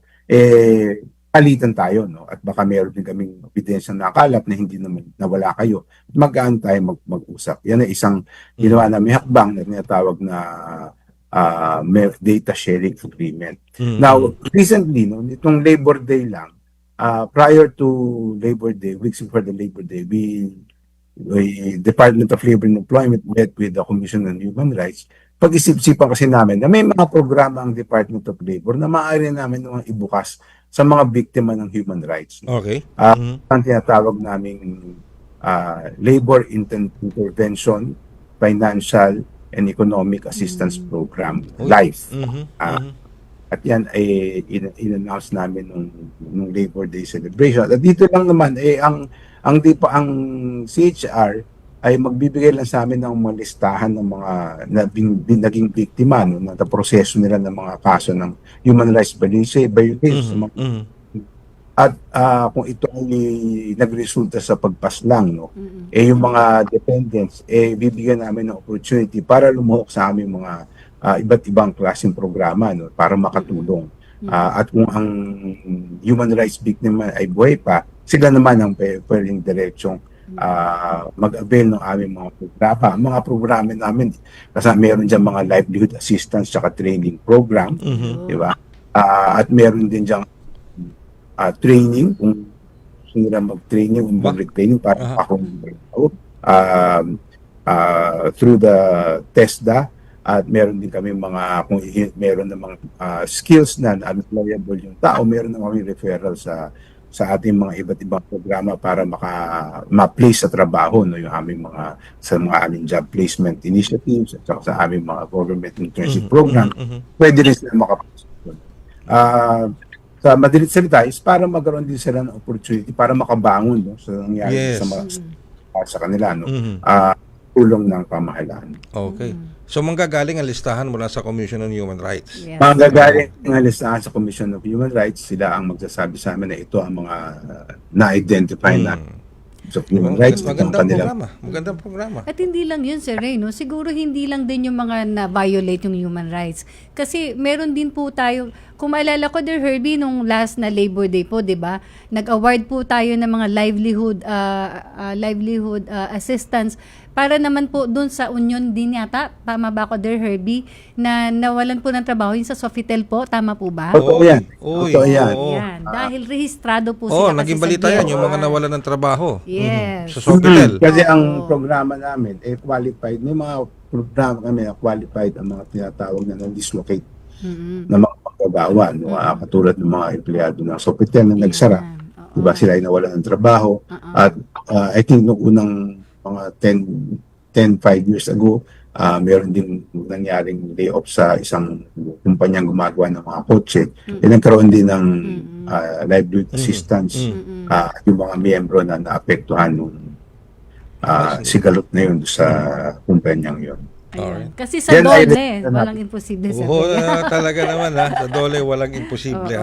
alitan tayo, no? At baka meron din kaming ebidensya na nakalap na hindi naman nawala kayo. Magaan tayo mag-usap. Yan ay isang ginawa namin hakbang na tinatawag na data sharing agreement. Now, recently, no, itong Labor Day lang, prior to Labor Day, weeks before the Labor Day, we Department of Labor and Employment met with the Commission on Human Rights. Pag-isip-sipan kasi namin na may mga programa ang Department of Labor na maaari namin naman ibukas sa mga biktima ng human rights. Okay. Ang tinatawag naming Labor Intervention, Financial and Economic Assistance Program, LIFE. At yan ay in-announce namin nung Labor Day celebration. At dito lang naman ang CHR ay magbibigay lang sa amin ng mga listahan ng mga naging biktima no, na proseso nila ng mga kaso ng human rights violation. At kung ito ay nagresulta sa pagpaslang, no, yung mga dependents, bibigyan namin ng opportunity para lumuhok sa aming mga iba't ibang klaseng programa, no, para makatulong. At kung ang human rights victim ay buhay pa, sila naman ang pwedeng diretsong mag-avail ng aming mga programa. Mga programa namin, kasi meron dyan mga livelihood assistance at training program, di ba? At meron din dyan training, kung sila mag-training, mag-training para through the TESDA. At meron din kami mga, kung meron ng mga skills na employable yung tao, meron na kami referral sa ating mga iba't ibang programa para ma-place sa trabaho, no, yung aming sa mga aming job placement initiatives at sa aming mga government internship program. Pwede rin sila makapasok doon. Sa madalit salita is para magkaroon din sila ng opportunity para makabangon, no, sa nangyari sa kanila, no, tulong ng pamahalaan. Okay. So manggagaling ang listahan mula sa Commission on Human Rights. Yes. Manggagaling ang listahan sa Commission of Human Rights, sila ang magsasabi sa amin na ito ang mga na-identify na sa human rights. Magandang programa. At hindi lang yun, Sir Ray, no? Siguro hindi lang din yung mga na-violate yung human rights. Kasi meron din po tayo, kung maalala ko, Dear Herbie, nung last na Labor Day po, di ba? Nag-award po tayo ng mga livelihood assistance para naman po doon sa Union din yata, tama ba ako, Dear Herbie, na nawalan po ng trabaho yung sa Sofitel po, tama po ba? Totoo yan. Totoo yan. Yan. Dahil rehistrado po sila naging kasi balita sa yan, yung mga nawalan ng trabaho. Yes. Sa Sofitel. Kasi ang programa namin, qualified. May mga programa kami na qualified ang mga tinatawag na dislocate na mga pagbabawa. No? Katulad ng mga empleyado ng Sofitel na nagsara. Diba sila ay nawalan ng trabaho. At I think noong unang mga 5 years ago, meron din nangyaring layoff sa isang kumpanyang gumagawa ng mga kotse. Nagkaroon din ng livelihood assistance yung mga miyembro na naapektuhan nung sigalot na yun sa kumpanyang yun. Ayan. Kasi sa Dole, walang imposible sa talaga naman sa Dole walang imposible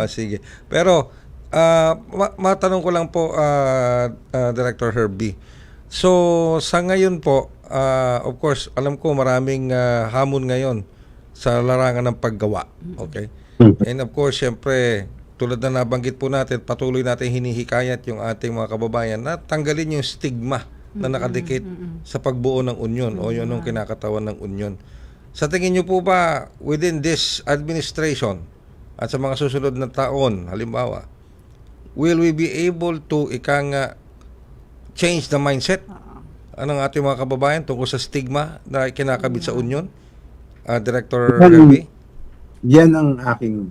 sige. Pero matanong ko lang po Director Herbie. So sa ngayon po, of course, alam ko maraming hamon ngayon sa larangan ng paggawa. Okay? And of course, syempre, tulad na nabanggit po natin, patuloy natin hinihikayat yung ating mga kababayan na tanggalin yung stigma na nakadikit sa pagbuo ng union o yun yung kinakatawan ng union. Sa tingin nyo po ba, within this administration at sa mga susunod na taon, halimbawa, will we be able to change the mindset ng ating mga kababayan tungkol sa stigma na kinakabit sa union? Director Herbie? Yan ang aking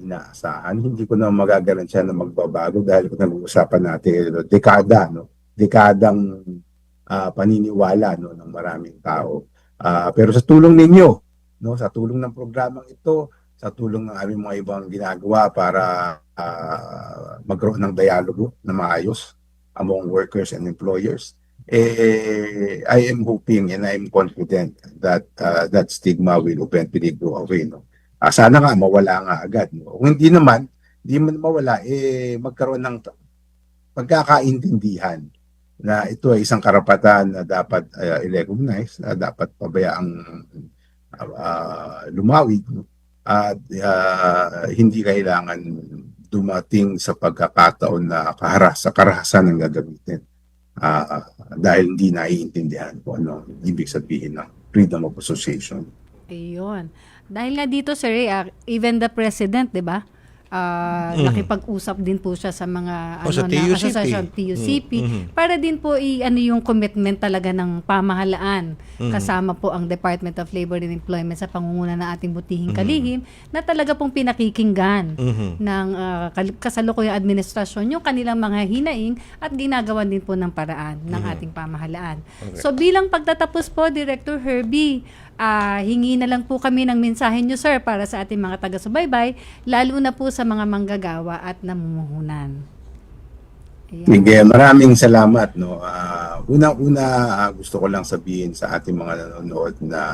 inaasahan. Hindi ko na magagarantiya na magbabago dahil kung nag-uusapan natin dekadang paniniwala ng maraming tao. Pero sa tulong ninyo, sa tulong ng programang ito, sa tulong ng aming mga ibang ginagawa para magkaroon ng dialogo na maayos among workers and employers, I am hoping and I am confident that that stigma will eventually go away. Sana nga mawala nga agad. Kung hindi man mawala, magkaroon ng pagkakaintindihan na ito ay isang karapatan na dapat i-recognize, na dapat pabayaang lumawig at hindi kailangan dumating sa pagkakataon na karahasan ng gagamitin. Dahil hindi naiintindihan kung ano ang ibig sabihin ng freedom of association. Ayun. Dahil nga dito, sir, even the president, di ba? Nakipag-usap din po siya sa mga sa na TUCP. asosasyon TUCP para din po yung commitment talaga ng pamahalaan kasama po ang Department of Labor and Employment sa pangunguna ng ating butihing kalihim na talaga pong pinakikinggan ng kasalukuyang administrasyon yung kanilang mga hinaing at ginagawan din po ng paraan ng ating pamahalaan. So bilang pagtatapos po, Director Herbie, hingi na lang po kami ng mensahe nyo, sir, para sa ating mga taga-subaybay, lalo na po sa mga manggagawa at namumuhunan. Ayan. Sige, maraming salamat. No? Unang-una, gusto ko lang sabihin sa ating mga nanonood na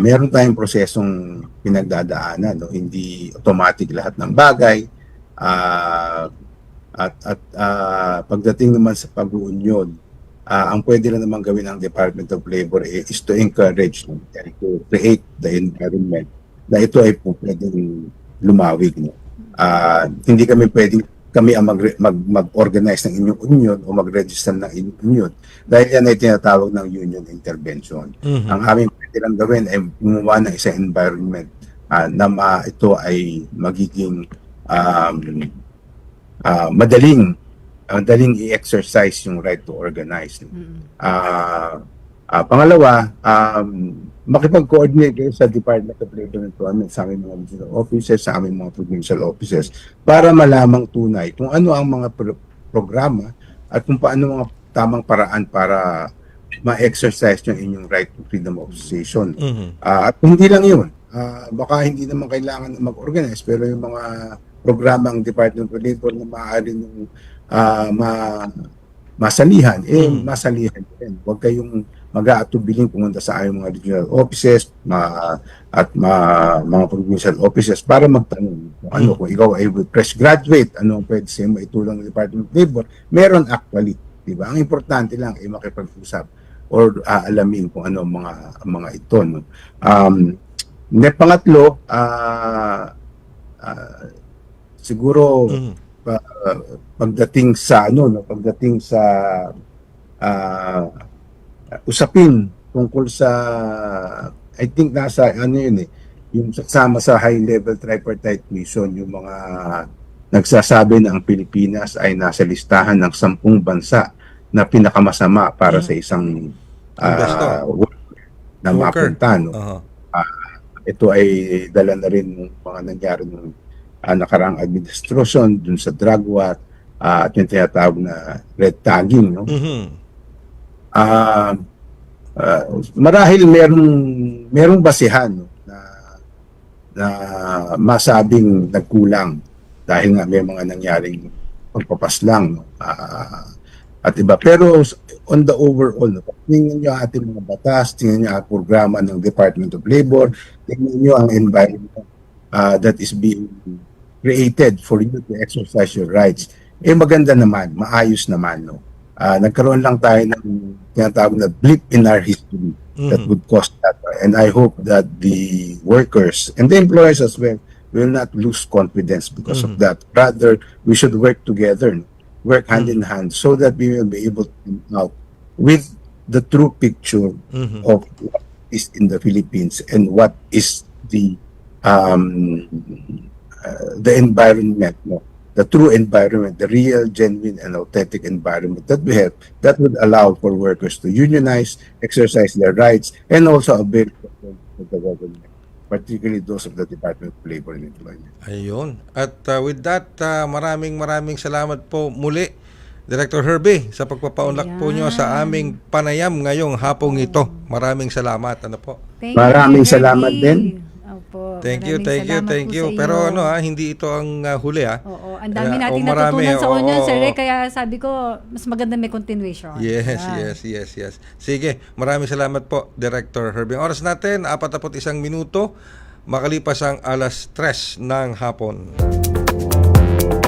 meron tayong prosesong pinagdadaanan. No? Hindi automatic lahat ng bagay. Pagdating naman sa pag-uunyon, ang pwede na naman gawin ng Department of Labor is to encourage, no? To create the environment na ito ay po pwedeng lumawig. No? Hindi kami pwedeng ang mag-organize ng inyong union o mag-register ng inyong union dahil yan ay tinatawag ng union intervention. Ang aming pwede lang gawin ay gumawa ng isang environment na ito ay magiging madaling i-exercise yung right to organize. Pangalawa, makipag-coordinate kayo sa Department of Labor and Employment, sa aming mga regional offices, sa aming mga provincial offices, para malamang tunay kung ano ang mga programa at kung paano mga tamang paraan para ma-exercise yung inyong right to freedom of association. At hindi lang yun. Baka hindi naman kailangan mag-organize, pero yung mga programang Department of Labor na maaari nung masalihan, masalihan din. Huwag kayong mag-aatubiling pumunta sa ayong mga regional offices at mga provincial offices para magtanong kung ano, kung ikaw ay fresh graduate, ano ang pwede sa'yo maitulong ng Department of Labor. Meron actually, diba? Ang importante lang ay makipag-usap or alamin kung ano mga ito. No? Pangatlo, siguro pagdating sa usapin tungkol sa, I think nasa yung kasama sa high level tripartite mission, yung mga nagsasabi na ang Pilipinas ay nasa listahan ng 10 bansa na pinakamasama para sa isang na mapunta. No? Ito ay dala na rin ng mga nangyari ng nakaraang administrasyon dun sa drug war at yung tinatawag na red tagging. No? Marahil merong basihan, no, na masabing nagkulang dahil nga may mga nangyaring pagpapaslang, no? At iba. Pero on the overall, no, tingnan nyo ating mga batas, tingnan nyo ang programa ng Department of Labor, tingnan nyo ang environment that is being created for you to exercise your rights. Maganda naman, maayos naman. No? Nagkaroon lang tayo ng tinatawag na blip in our history that would cause that. And I hope that the workers and the employers as well will not lose confidence because of that. Rather, we should work together, work hand in hand, so that we will be able to come out with the true picture of what is in the Philippines and what is the environment, no? The true environment, the real, genuine, and authentic environment that we have that would allow for workers to unionize, exercise their rights, and also avail of the government, particularly those of the Department of Labor and Employment. Ayun. At with that, maraming salamat po muli, Director Herbie, sa pagpapaunlak po nyo sa aming panayam ngayong hapong ito. Maraming salamat. Ano po? Maraming salamat din. Thank you. Pero hindi ito ang huli Oo, ang dami natin natutunan sa Union, sir. Kaya sabi ko, mas maganda may continuation. Yes. Sige, maraming salamat po, Director Herbie. Ang oras natin, 41 minuto, makalipas ang 3:00 ng hapon.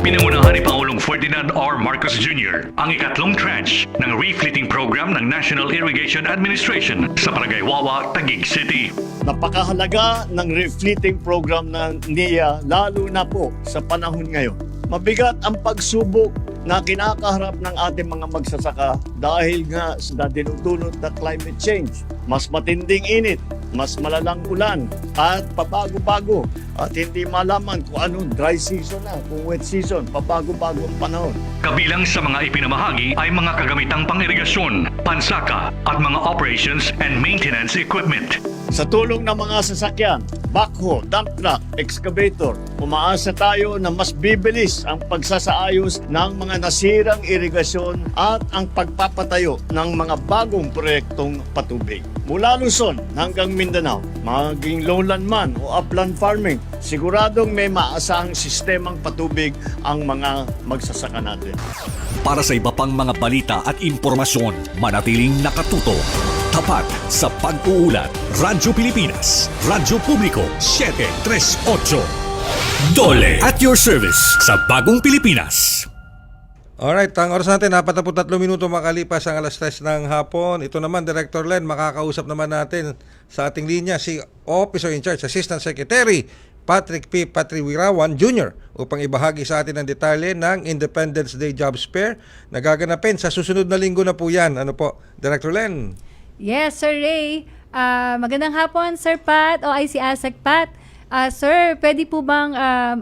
Pinangunahan ni Pangulong Ferdinand R. Marcos Jr. ang ikatlong tranche ng refleeting program ng National Irrigation Administration sa Barangay Wawa, Taguig City. Napakahalaga ng refleeting program ng NIA lalo na po sa panahon ngayon Mabigat ang pagsubok na kinakaharap ng ating mga magsasaka dahil nga sa dinudulot na climate change. Mas matinding init, mas malalang ulan, at pabago-bago. At hindi malaman kung anong dry season na, kung wet season, pabago-bago ang panahon. Kabilang sa mga ipinamahagi ay mga kagamitang pang-irigasyon, pansaka at mga operations and maintenance equipment. Sa tulong ng mga sasakyan, backhoe, dump truck, excavator, umaasa tayo na mas bibilis ang pagsasaayos ng mga nasirang irigasyon at ang pagpapatayo ng mga bagong proyektong patubig. Mula Luzon hanggang Mindanao, maging lowland man o upland farming, siguradong may maasahang sistemang patubig ang mga magsasaka natin. Para sa iba pang mga balita at impormasyon, manatiling nakatuto. Tapat sa pag-uulat. Radyo Pilipinas, Radyo Publiko, 738. Dole at your service sa Bagong Pilipinas. Alright, ang oras natin, 43 minuto makalipas ang alas 3 ng hapon. Ito naman, Director Len, makakausap naman natin sa ating linya si Officer in Charge, Assistant Secretary Patrick P. Patriwirawan Jr. upang ibahagi sa atin ang detalye ng Independence Day Jobs Fair na gaganapin sa susunod na linggo na po yan. Ano po, Director Len? Yes, Sir Ray. Magandang hapon, Sir Pat, o IC ASEC Pat. Sir, pwede po bang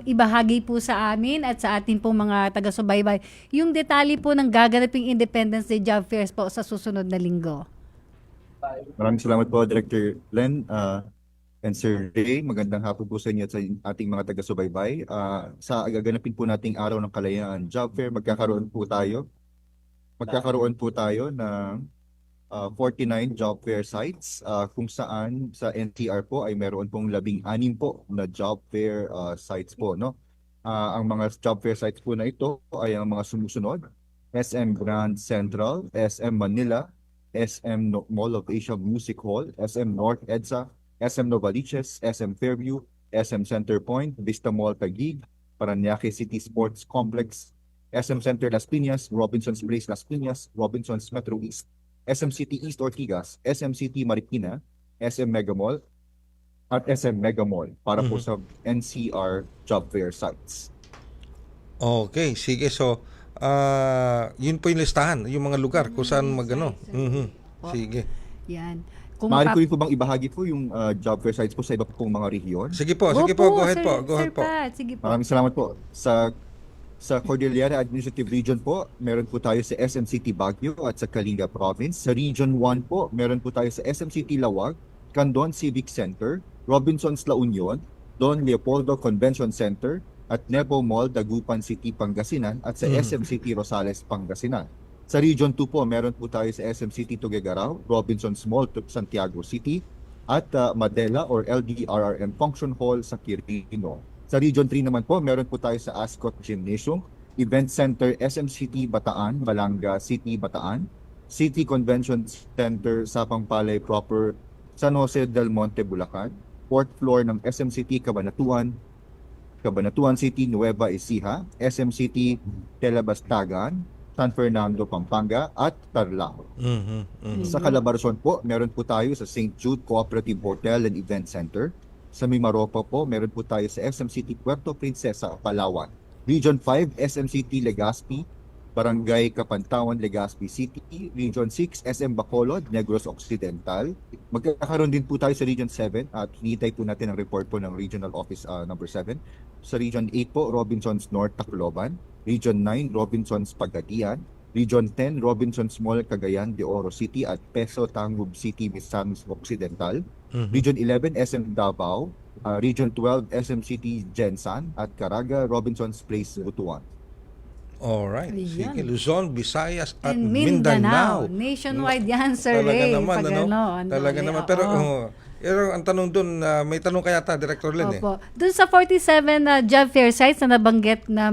ibahagi po sa amin at sa atin pong mga taga-subaybay yung detalye po ng gaganaping Independence Day Job Fairs po sa susunod na linggo? Maraming salamat po, Director Len and Sir Ray. Magandang hapon po sa inyo at sa ating mga taga-subaybay. Sa gaganapin po nating Araw ng Kalayaan Job Fair, magkakaroon po tayo ng 49 job fair sites kung saan sa NCR po ay meron pong 16 po na job fair sites po, no. Ang mga job fair sites po na ito ay ang mga sumusunod: SM Grand Central, SM Manila, SM Mall of Asia Music Hall, SM North EDSA, SM Novaliches, SM Fairview, SM Center Point, Vista Mall Taguig, Parañaque City Sports Complex, SM Center Las Piñas, Robinson's Place Las Piñas, Robinson's Metro East, SM City East Ortigas, SM City Marikina, SM Mega Mall, at SM Mega Mall para po sa NCR job fair sites. Okay, sige. So, yun po yung listahan, yung mga lugar kung saan magano. Sige. Yan. Maaari ko rin po bang ibahagi po yung job fair sites po sa iba pong mga rehiyon? Sige po, go ahead po. Pat, sige po. Maraming salamat po. Sa Cordillera Administrative Region po, meron po tayo sa SM City Baguio at sa Kalinga Province. Sa Region 1 po, meron po tayo sa SM City Lawag, Candon Civic Center, Robinsons La Union, Don Leopoldo Convention Center, at Nebo Mall, Dagupan City, Pangasinan, at sa SM City Rosales, Pangasinan. Sa Region 2 po, meron po tayo sa SM City Tuguegarao, Robinsons Mall, Santiago City, at Madela or LDRRM Function Hall sa Quirino. Sa Region 3 naman po, meron po tayo sa Ascot Gymnasium, Event Center SM City Bataan, Balanga City Bataan, City Convention Center Sapang Palay Proper, San Jose del Monte, Bulacan, 4th floor ng SM City Cabanatuan, Cabanatuan City Nueva Ecija, SM City Telebastagan, San Fernando, Pampanga, at Tarlac. Sa Calabarzon po, meron po tayo sa St. Jude Cooperative Hotel and Event Center. Sa Mimaropa po, meron po tayo sa SM City Puerto Princesa, Palawan. Region 5, SM City Legazpi, Barangay Kapantawan, Legazpi City. Region 6, SM Bacolod, Negros Occidental. Magkakaroon din po tayo sa Region 7 at hinihintay po natin ang report po ng Regional Office number 7. Sa Region 8 po, Robinsons North, Tacloban. Region 9, Robinsons Pagadian. Region 10, Robinsons Mall, Cagayan de Oro City at Peso Tangub City, Misamis Occidental. Region 11, SM Davao. Region 12, SM City, Jensan. At Caraga, Robinsons Place, Butuan. Alright. Ayan. Sige, Luzon, Visayas at And Mindanao. Nationwide yan, Sir Talaga Ray. naman, Pag ano? ano, Talaga eh, naman. oo. Pero ang tanong dun, may tanong kaya ta, Director Len eh. Opo. Doon sa 47 job fair sites na nabanggit na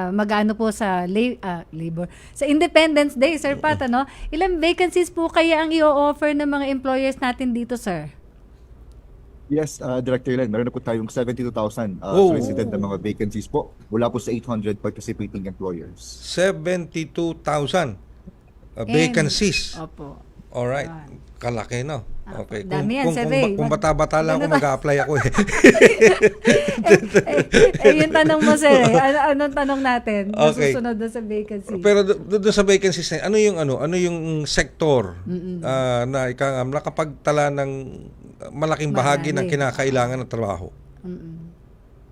mag-ano po sa labor sa Independence Day, Sir Pat, ano? Ilang vacancies po kaya ang i-offer ng mga employers natin dito, sir? Yes, Director Len, meron na po tayong 72,000 solicited na mga vacancies po mula po sa 800 participating employers. 72,000 vacancies. Opo. Alright. Kalaki, no? Okay. dami yan, Sir Ray. Kung bata-bata lang ako, mag-a-apply ako eh. Yung tanong mo, Sir, anong tanong natin? Okay. Susunod doon sa vacancy. Pero doon sa vacancies, ano yung sektor na nakapagtala ng malaking bahagi ng kinakailangan ng trabaho?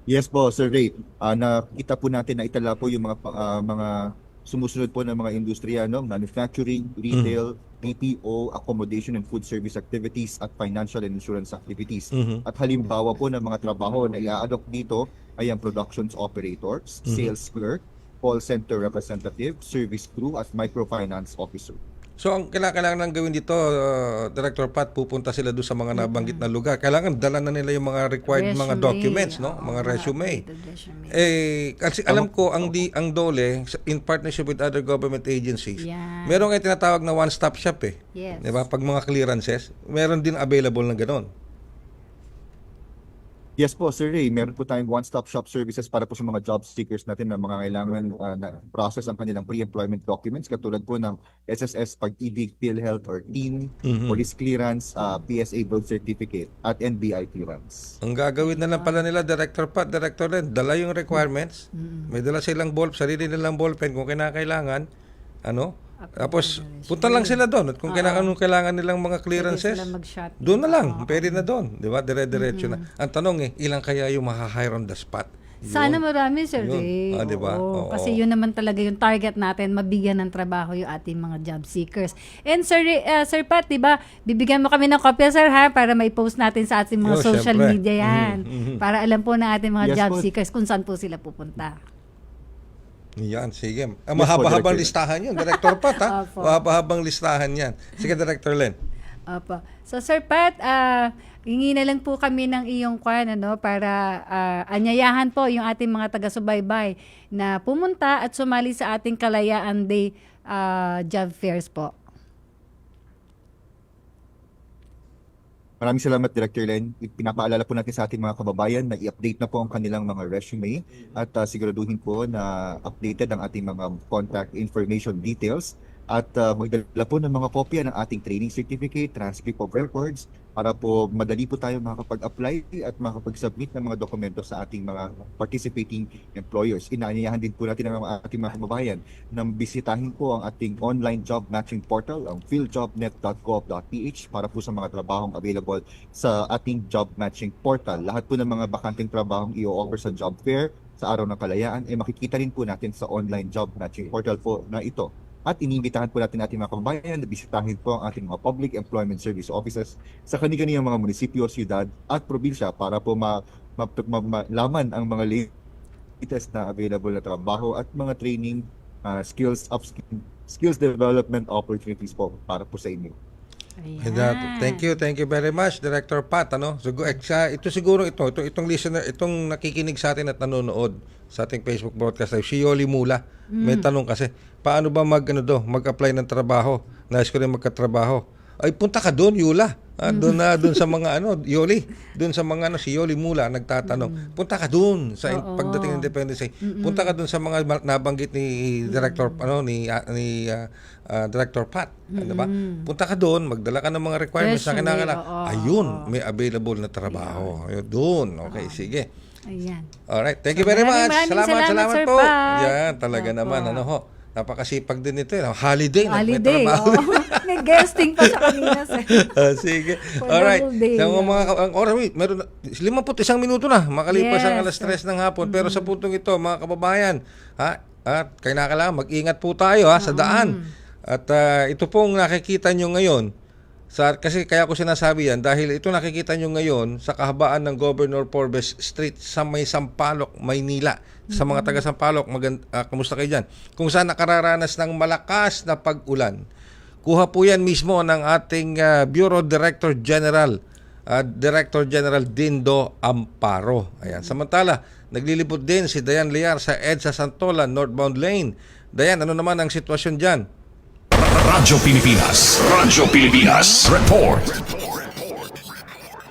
Yes po, Sir Ray. Nakita po natin na itala po yung mga sumusunod po ng mga industriya, no? Manufacturing, retail, BPO, accommodation and food service activities, at financial and insurance activities. At halimbawa po ng mga trabaho na i-adopt dito ay ang productions operators, sales clerk, call center representative, service crew, at microfinance officer. So ang kailangan nang gawin dito, Director Pat, pupunta sila doon sa mga nabanggit na lugar. Kailangan dala na nila yung mga required mga documents, no? Mga resume. Kasi alam ko ang DOLE in partnership with other government agencies, meron kayo tinatawag na one-stop shop eh. Yes. 'Di ba? Pag mga clearances, meron din available na ganoon. Yes po, Sir Ray. Meron po tayong one-stop shop services para po sa mga job seekers natin na mga kailangan na process ang kanilang pre-employment documents, katulad po ng SSS Pag-ibig, PhilHealth or TEAM, Police Clearance, PSA Birth Certificate, at NBI Clearance. Ang gagawin na lang pala nila, Director Pat, Director Len, dala yung requirements, may dala silang sarili nilang ballpen kung kinakailangan, tapos punta lang sila doon at kung kailangan nilang mga clearances, doon na lang, pwede na doon, di ba? Dire-diretso na. Ang tanong ilang kaya yung maha-hire on the spot? Sana marami, Sir Ray. Diba? Oo. Kasi yun naman talaga yung target natin, mabigyan ng trabaho yung ating mga job seekers. And Sir Pat, diba, bibigyan mo kami ng kopya, Sir, ha, para mai-post natin sa ating mga social syempre. media yan. Para alam po ng ating mga Yes, job po. seekers kung saan po sila pupunta. Yan, sige. Mahaba-habang Director. listahan yun, Director Pat, ha? Opo. Mahaba-habang listahan yan. Sige, Director Len. Opo. So, Sir Pat, hingi na lang po kami ng iyong para anyayahan po yung ating mga taga-subaybay na pumunta at sumali sa ating Kalayaan Day job fairs po. Maraming salamat, Director Len. Pinapaalala po natin sa ating mga kababayan na i-update na po ang kanilang mga resume at siguraduhin po na updated ang ating mga contact information details at magdala po ng mga kopya ng ating training certificate, transcript of records para po madali po tayo makakapag-apply at makakapag-submit ng mga dokumento sa ating mga participating employers. Inaanyayahan din po natin ang ating mga kababayan na bisitahin po ang ating online job matching portal, ang philjobnet.gov.ph, para po sa mga trabahong available sa ating job matching portal. Lahat po ng mga bakanting trabahong i-offer sa job fair sa araw ng kalayaan ay makikita rin po natin sa online job matching portal po na ito. At inimbitahan po natin ating mga kababayan na bisitahin po ang ating mga public employment service offices sa kani-kaniyang mga munisipyo, siyudad at probinsya para po malaman ang mga latest na available na trabaho at mga training, skills development opportunities po para po sa inyo. Ayan. Thank you very much, Director Pat. Itong listener, itong nakikinig sa atin at nanonood sa ating Facebook broadcast live, si Yoli Mula. May tanong kasi, paano ba mag-apply ng trabaho? Nais ko rin magkatrabaho. Ay, punta ka doon, Yula. Doon sa mga Yoli. Doon sa mga si Yoli Mula nagtatanong. Punta ka doon sa pagdating ng Independence Day. Punta ka doon sa mga nabanggit ni Director Director Pat, diba? Punta ka doon, magdala ka ng mga requirements na kinakailangan. Ayun, may available na trabaho. Ayun, doon. Okay, sige. Ayan. Alright, thank you very much. Salamat, Sir po. Pat. Yan, talaga naman. Napakasipag din ito. Holiday. Holiday. May trabaho. May guesting pa siya kanina, Sir. Sige. For Alright. the whole day. Ang oras, meron 51 minuto na. Makalipas ang Yes. alas 3 ng hapon. Pero sa puntong ito, mga kababayan, at kailangan mag-ingat po tayo sa daan. At ito pong nakikita nyo ngayon, kasi kaya ko sinasabi yan, dahil ito nakikita nyo ngayon sa kahabaan ng Governor Forbes Street sa may Sampaloc, Maynila. Sa mga taga Sampaloc, kamusta kayo dyan? Kung saan nakararanas ng malakas na pag-ulan. Kuha po yan mismo ng ating Bureau Director General, Director General Dindo Amparo. Ayan. Samantala, naglilibot din si Dayan Liar sa EDSA Santolan, northbound lane. Dayan, ano naman ang sitwasyon dyan? Radyo Pilipinas. Radyo Pilipinas. Report.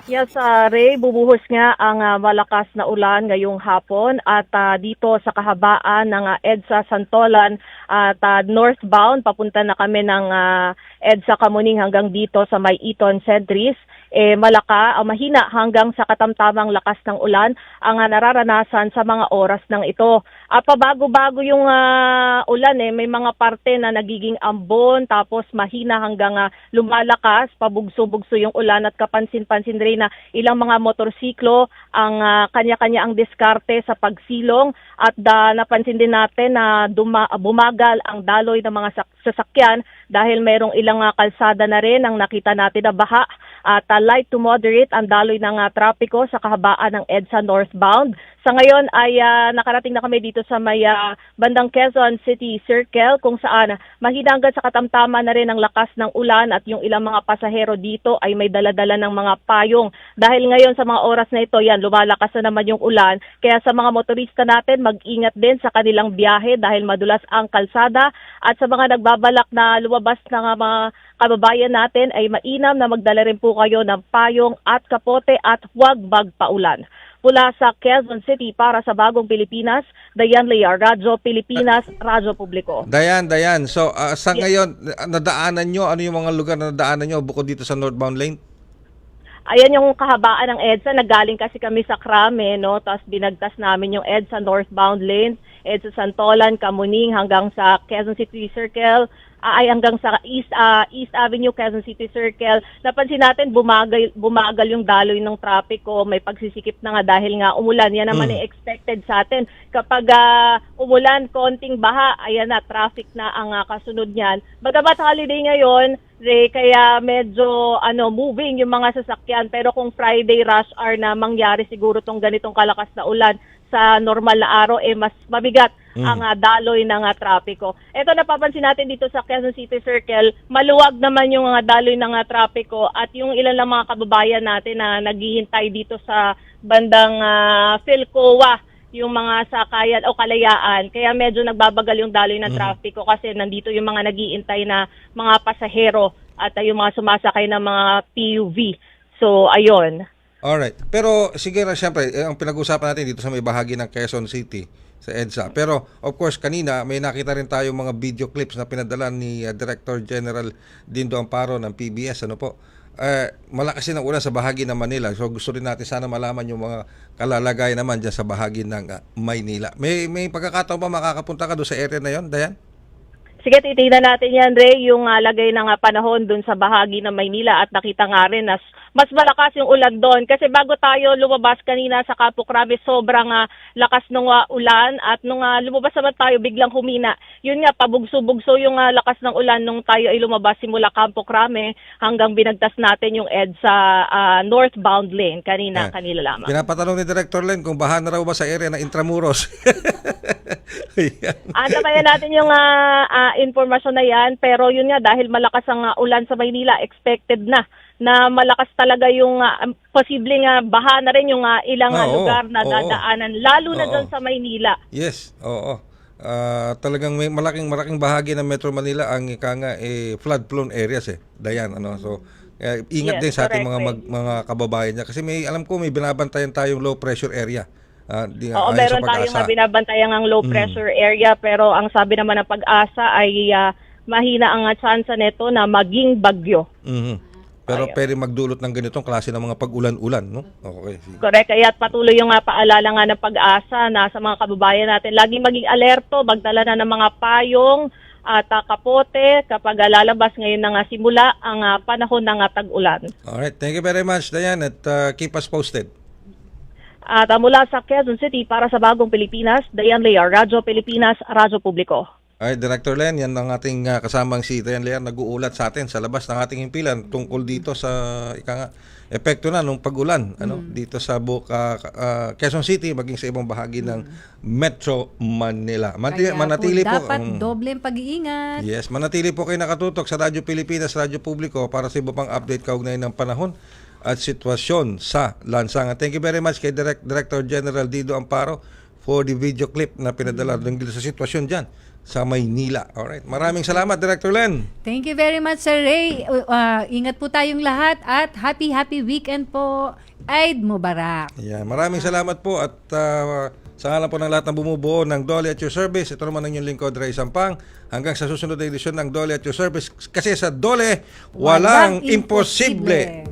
Yes, Ray, bubuhos nga ang malakas na ulan ngayong hapon at dito sa kahabaan ng EDSA Santolan at northbound, papunta na kami ng EDSA Kamuning hanggang dito sa may Eton Cedris. Mahina hanggang sa katamtamang lakas ng ulan ang nararanasan sa mga oras ng ito. Pabago-bago yung ulan may mga parte na nagiging ambon tapos mahina hanggang lumalakas, pabugso-bugso yung ulan at kapansin-pansin rin na ilang mga motorsiklo ang kanya-kanya ang diskarte sa pagsilong at napansin din natin na bumagal ang daloy ng mga sasakyan dahil mayroong ilang kalsada na rin ang nakita natin na baha at light to moderate ang daloy ng trapiko sa kahabaan ng EDSA northbound. Sa ngayon ay nakarating na kami dito sa may bandang Quezon City Circle kung saan mahina hanggang sa katamtama na rin ang lakas ng ulan at yung ilang mga pasahero dito ay may daladala ng mga payong. Dahil ngayon sa mga oras na ito, lumalakas na naman yung ulan. Kaya sa mga motorista natin, mag-ingat din sa kanilang biyahe dahil madulas ang kalsada at sa mga nagbabalak na lumabas ng mga kababayan natin ay mainam na magdala rin po kayo ng payong at kapote at huwag magpaulan. Mula sa Quezon City para sa Bagong Pilipinas, Dayan Lear, Radyo Pilipinas, Radyo Publiko. Dayan. So, sa ngayon, nadaanan nyo, ano yung mga lugar na nadaanan nyo bukod dito sa northbound lane? Ayan yung kahabaan ng EDSA. Nagaling kasi kami sa Krame, no? Tapos binagtas namin yung EDSA northbound lane, EDSA Santolan, Kamuning, hanggang sa Quezon City Circle, ay hanggang sa East Avenue, Quezon City Circle. Napansin natin bumagal yung daloy ng trapiko, may pagsisikip na nga dahil nga umulan. Yan naman ay expected sa atin. Kapag umulan, konting baha, ayan na, traffic na ang kasunod niyan. Bagamat holiday ngayon, Ray, kaya medyo moving yung mga sasakyan. Pero kung Friday rush hour na mangyari siguro tong ganitong kalakas na ulan sa normal na araw, mas mabigat ang daloy ng trapiko. Ito napapansin natin dito sa Quezon City Circle, maluwag naman yung daloy ng trapiko at yung ilan lang mga kababayan natin na naghihintay dito sa bandang Philcoa, yung mga sakayan o kalayaan. Kaya medyo nagbabagal yung daloy ng trapiko kasi nandito yung mga naghihintay na mga pasahero at yung mga sumasakay ng mga PUV. So, ayun. Alright. Pero sige na, siyempre, ang pinag-usapan natin dito sa may bahagi ng Quezon City, sa EDSA. Pero, of course, kanina, may nakita rin tayo mga video clips na pinadala ni Director General Dindo Amparo ng PBS. Ano po? Malakas din ang ulan sa bahagi ng Manila. So, gusto rin natin sana malaman yung mga kalalagay naman dyan sa bahagi ng Maynila. May pagkakataon ba makakapunta ka doon sa area na yon, Dayan? Sige, titignan natin yan, Ray, yung lagay ng panahon dun sa bahagi ng Maynila at nakita nga rin na mas malakas yung ulan doon. Kasi bago tayo lumabas kanina sa Campo Crame, sobrang lakas ng ulan at nung lumabas naman tayo, biglang humina. Yun nga, pabugso-bugso yung lakas ng ulan nung tayo ay lumabas simula Campo Crame hanggang binagtas natin yung EDSA northbound lane kanina lamang. Pinapatanong ni Director Len kung baha na raw ba sa area ng Intramuros. Antabayan natin yung informasyon na yan, pero yun nga, dahil malakas ang ulan sa Maynila, expected na malakas talaga yung posibleng baha na rin yung ilang lugar na dadaanan, lalo na dyan sa Maynila. Yes, oo. Talagang may malaking bahagi ng Metro Manila ang flood-prone areas Dayan, So, ingat din sa ating mga kababayan niya. Kasi alam ko may binabantayan tayong low pressure area. Oo, meron tayong binabantayan ang low pressure area, pero ang sabi naman ng Pag-asa ay mahina ang tsansa nito na maging bagyo. Pero pwede magdulot ng ganitong klase ng mga pag-ulan-ulan, no? Okay. Correct. Kaya patuloy yung paalala nga ng Pag-asa na sa mga kababayan natin, laging maging alerto, magdala na ng mga payong at kapote kapag lalabas ngayon na simula ang panahon ng tag-ulan. Alright. Thank you very much, Dayan, at keep us posted. At mula sa Quezon City para sa Bagong Pilipinas, Dayan Lear, Radyo Pilipinas, Radyo Publiko. Ay, Director Len, yan ang ating kasamang si Dayan Lear, nag-uulat sa atin sa labas ng ating himpilan tungkol dito sa epekto na nung pag-ulan dito sa Quezon City, maging sa ibang bahagi ng Metro Manila. Manatili po dapat dobleng pag-iingat. Yes, manatili po kayo nakatutok sa Radyo Pilipinas, Radyo Publiko para sa iba pang update kaugnay ng panahon at sitwasyon sa lansangan. Thank you very much kay Director General Dindo Amparo for the video clip na pinadala sa sitwasyon dyan sa Maynila. Alright. Maraming salamat, Director Len. Thank you very much, Sir Ray. Ingat po tayong lahat at happy weekend po. Eid Mubarak. Yan. Maraming salamat po at sa ngalan po ng lahat ng bumubuo ng Dole at Your Service, ito naman ang inyong lingkod, Ray Sampang. Hanggang sa susunod na edisyon ng Dole at Your Service. Kasi sa Dole, walang imposible.